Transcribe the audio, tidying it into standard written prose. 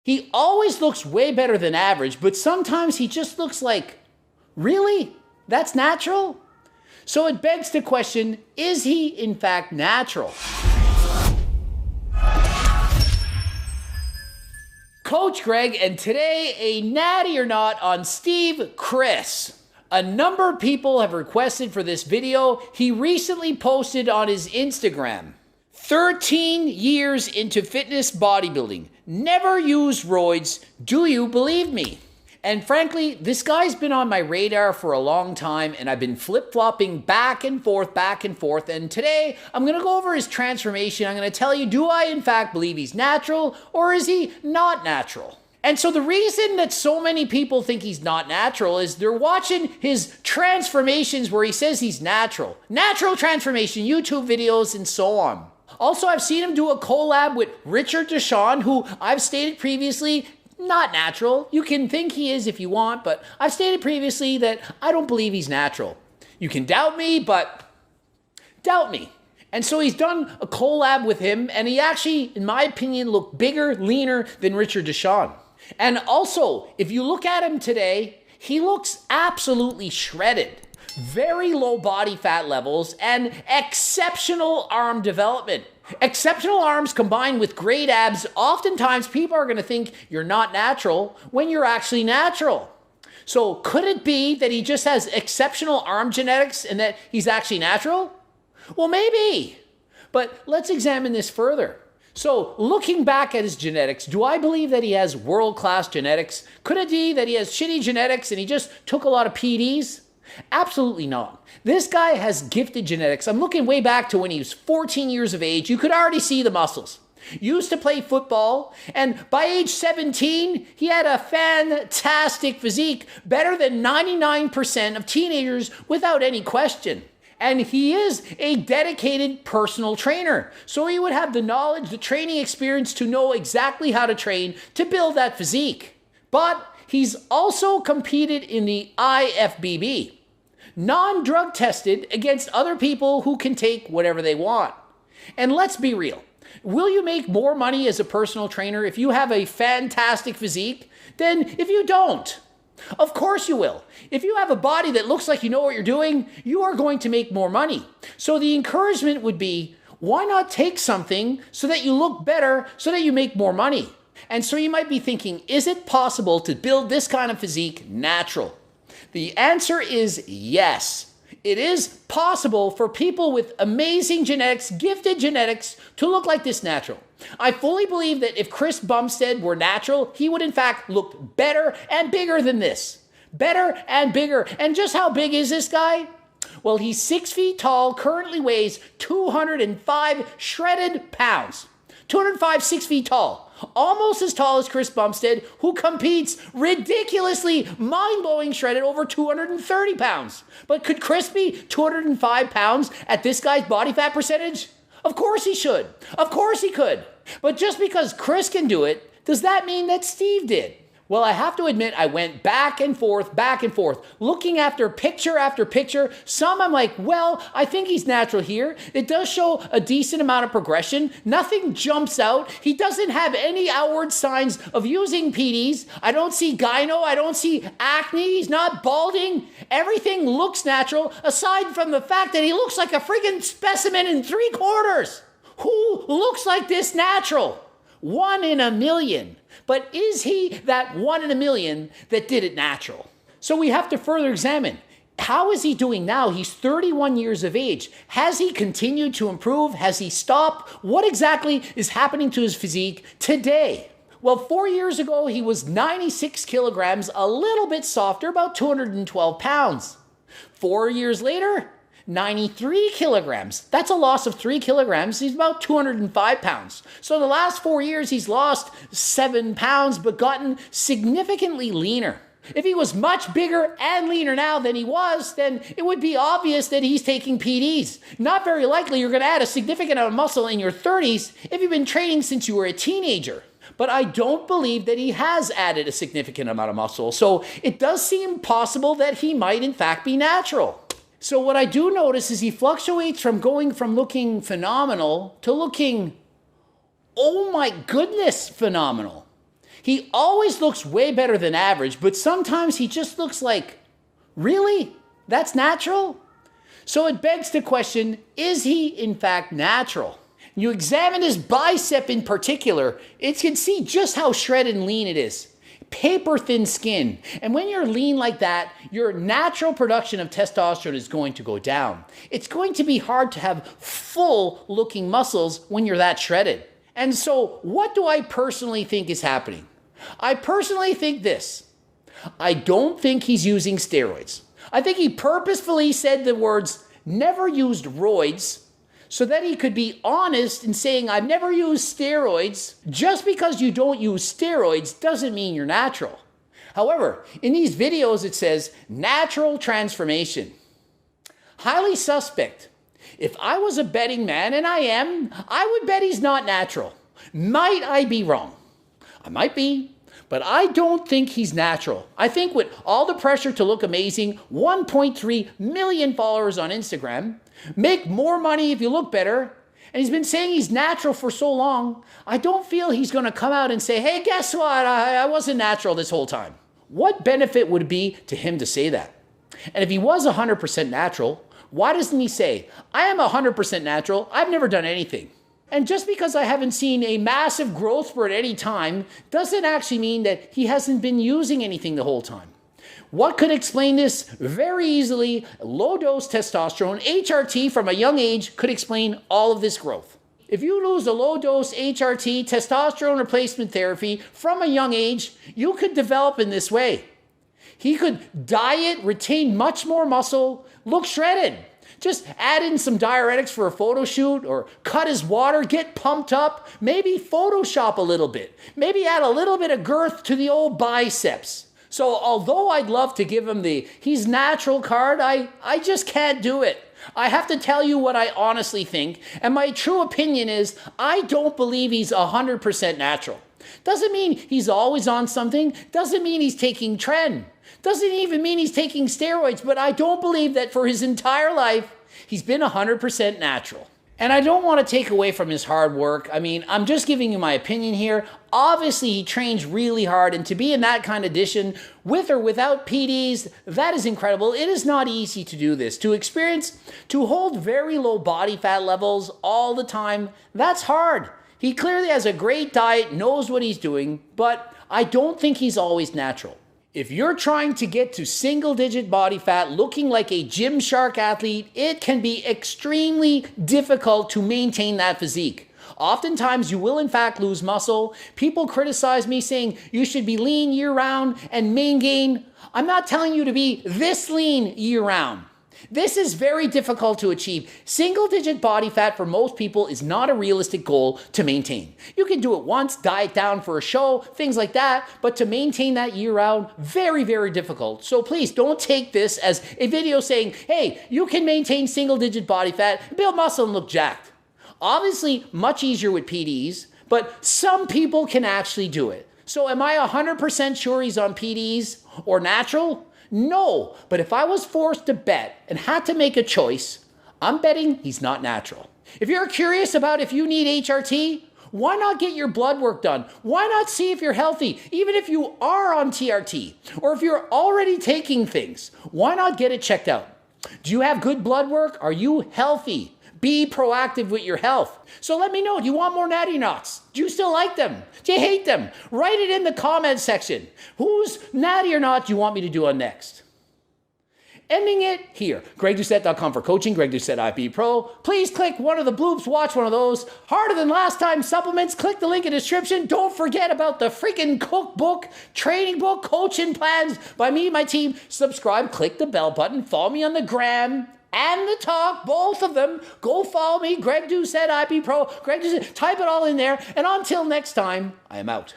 He always looks way better than average, but sometimes he just looks like, really? That's natural? So it begs the question, is he in fact natural? Coach Greg, and today a natty or not on Steve Kris. A number of people have requested for this video. He recently posted on his Instagram. 13 years into fitness bodybuilding. Never used roids. Do you believe me? And frankly, this guy's been on my radar for a long time, and I've been flip-flopping back and forth. And today, I'm going to go over his transformation. I'm going to tell you, do I in fact believe he's natural, or is he not natural? And so the reason that so many people think he's not natural is they're watching his transformations where he says he's natural. Natural transformation, YouTube videos, and so on. Also, I've seen him do a collab with Richard Deshawn, who I've stated previously, not natural. You can think he is if you want, but I've stated previously that I don't believe he's natural. You can doubt me, but doubt me. And so he's done a collab with him, and he actually, in my opinion, looked bigger, leaner than Richard Deshawn. And also, if you look at him today, he looks absolutely shredded. Very low body fat levels and exceptional arm development. Exceptional arms combined with great abs, oftentimes people are going to think you're not natural when you're actually natural. So could it be that he just has exceptional arm genetics and that he's actually natural? Well, maybe. But let's examine this further. So looking back at his genetics, do I believe that he has world-class genetics? Could it be that he has shitty genetics and he just took a lot of PDs? Absolutely not. This guy has gifted genetics. I'm looking way back to when he was 14 years of age. You could already see the muscles. Used to play football, and by age 17, he had a fantastic physique, better than 99% of teenagers without any question. And he is a dedicated personal trainer. So he would have the knowledge, the training experience to know exactly how to train to build that physique. But he's also competed in the IFBB. Non-drug tested against other people who can take whatever they want. And let's be real. Will you make more money as a personal trainer if you have a fantastic physique than if you don't? Of course you will. If you have a body that looks like you know what you're doing, you are going to make more money. So the encouragement would be, why not take something so that you look better, so that you make more money? And so you might be thinking, is it possible to build this kind of physique natural? The answer is yes. It is possible for people with amazing genetics, gifted genetics, to look like this natural. I fully believe that if Kris Bumstead were natural, he would in fact look better and bigger than this. Better and bigger. And just how big is this guy? Well, he's 6 feet tall, currently weighs 205 shredded pounds. 205, 6 feet tall. Almost as tall as Kris Bumstead, who competes ridiculously mind-blowing shredded over 230 pounds. But could Kris be 205 pounds at this guy's body fat percentage? Of course he should. Of course he could. But just because Kris can do it, does that mean that Steve did? Well, I have to admit, I went back and forth, looking after picture. Some I'm like, well, I think he's natural here. It does show a decent amount of progression. Nothing jumps out. He doesn't have any outward signs of using PDs. I don't see gyno. I don't see acne. He's not balding. Everything looks natural, aside from the fact that he looks like a friggin' specimen in 3/4. Who looks like this natural? 1 in a million. But is he that 1 in a million that did it natural? So we have to further examine. How is he doing now? He's 31 years of age. Has he continued to improve? Has he stopped? What exactly is happening to his physique today? Well, 4 years ago, he was 96 kilograms, a little bit softer, about 212 pounds. 4 years later, 93 kilograms. That's a loss of 3 kilograms. He's about 205 pounds. So the last 4 years, he's lost 7 pounds, but gotten significantly leaner. If he was much bigger and leaner now than he was, then it would be obvious that he's taking PDs. Not very likely you're going to add a significant amount of muscle in your 30s if you've been training since you were a teenager. But I don't believe that he has added a significant amount of muscle. So it does seem possible that he might in fact be natural. So what I do notice is he fluctuates from going from looking phenomenal to looking, oh my goodness, phenomenal. He always looks way better than average, but sometimes he just looks like, really? That's natural? So it begs the question, is he in fact natural? You examine his bicep in particular, you can see just how shredded and lean it is. Paper thin skin. And when you're lean like that, your natural production of testosterone is going to go down. It's going to be hard to have full looking muscles when you're that shredded. And so what do I personally think is happening? I personally think this. I don't think he's using steroids. I think he purposefully said the words, never used roids, so that he could be honest in saying, I've never used steroids. Just because you don't use steroids doesn't mean you're natural. However, in these videos it says, natural transformation. Highly suspect. If I was a betting man, and I am, I would bet he's not natural. Might I be wrong? I might be, but I don't think he's natural. I think with all the pressure to look amazing, 1.3 million followers on Instagram, make more money if you look better, and he's been saying he's natural for so long, I don't feel he's going to come out and say, hey, guess what? I wasn't natural this whole time. What benefit would it be to him to say that? And if he was 100% natural, why doesn't he say, I am 100% natural, I've never done anything? And just because I haven't seen a massive growth spurt at any time doesn't actually mean that he hasn't been using anything the whole time. What could explain this? Very easily, low-dose testosterone, HRT from a young age could explain all of this growth. If you lose a low-dose HRT, testosterone replacement therapy from a young age, you could develop in this way. He could diet, retain much more muscle, look shredded. Just add in some diuretics for a photo shoot or cut his water, get pumped up, maybe Photoshop a little bit, maybe add a little bit of girth to the old biceps. So although I'd love to give him the he's natural card, I just can't do it. I have to tell you what I honestly think, and my true opinion is I don't believe he's 100% natural. Doesn't mean he's always on something, doesn't mean he's taking tren. Doesn't even mean he's taking steroids, but I don't believe that for his entire life, he's been 100% natural. And I don't want to take away from his hard work. I mean, I'm just giving you my opinion here. Obviously, he trains really hard, and to be in that kind of condition, with or without PDs, that is incredible. It is not easy to do this. To hold very low body fat levels all the time, that's hard. He clearly has a great diet, knows what he's doing, but I don't think he's always natural. If you're trying to get to single-digit body fat looking like a Gymshark athlete, it can be extremely difficult to maintain that physique. Oftentimes, you will in fact lose muscle. People criticize me saying you should be lean year-round and main gain. I'm not telling you to be this lean year-round. This is very difficult to achieve. Single-digit body fat for most people is not a realistic goal to maintain. You can do it once, diet down for a show, things like that, but to maintain that year-round, very, very difficult. So please don't take this as a video saying, hey, you can maintain single-digit body fat, build muscle, and look jacked. Obviously, much easier with PDs, but some people can actually do it. So am I 100% sure he's on PDs or natural? No, but if I was forced to bet and had to make a choice, I'm betting he's not natural. If you're curious about if you need HRT, why not get your blood work done? Why not see if you're healthy? Even if you are on TRT, or if you're already taking things, why not get it checked out? Do you have good blood work? Are you healthy? Be proactive with your health. So let me know, do you want more Natty knots? Do you still like them? Do you hate them? Write it in the comment section. Whose Natty or not do you want me to do on next? Ending it here. GregDoucette.com for coaching, Greg Doucette IP Pro. Please click one of the bloops, watch one of those. Harder than last time supplements, click the link in the description. Don't forget about the freaking cookbook, training book, coaching plans by me and my team. Subscribe, click the bell button, follow me on the gram and the talk, both of them. Go follow me, Greg Doucette IP Pro, Greg Doucette, type it all in there. And until next time, I am out.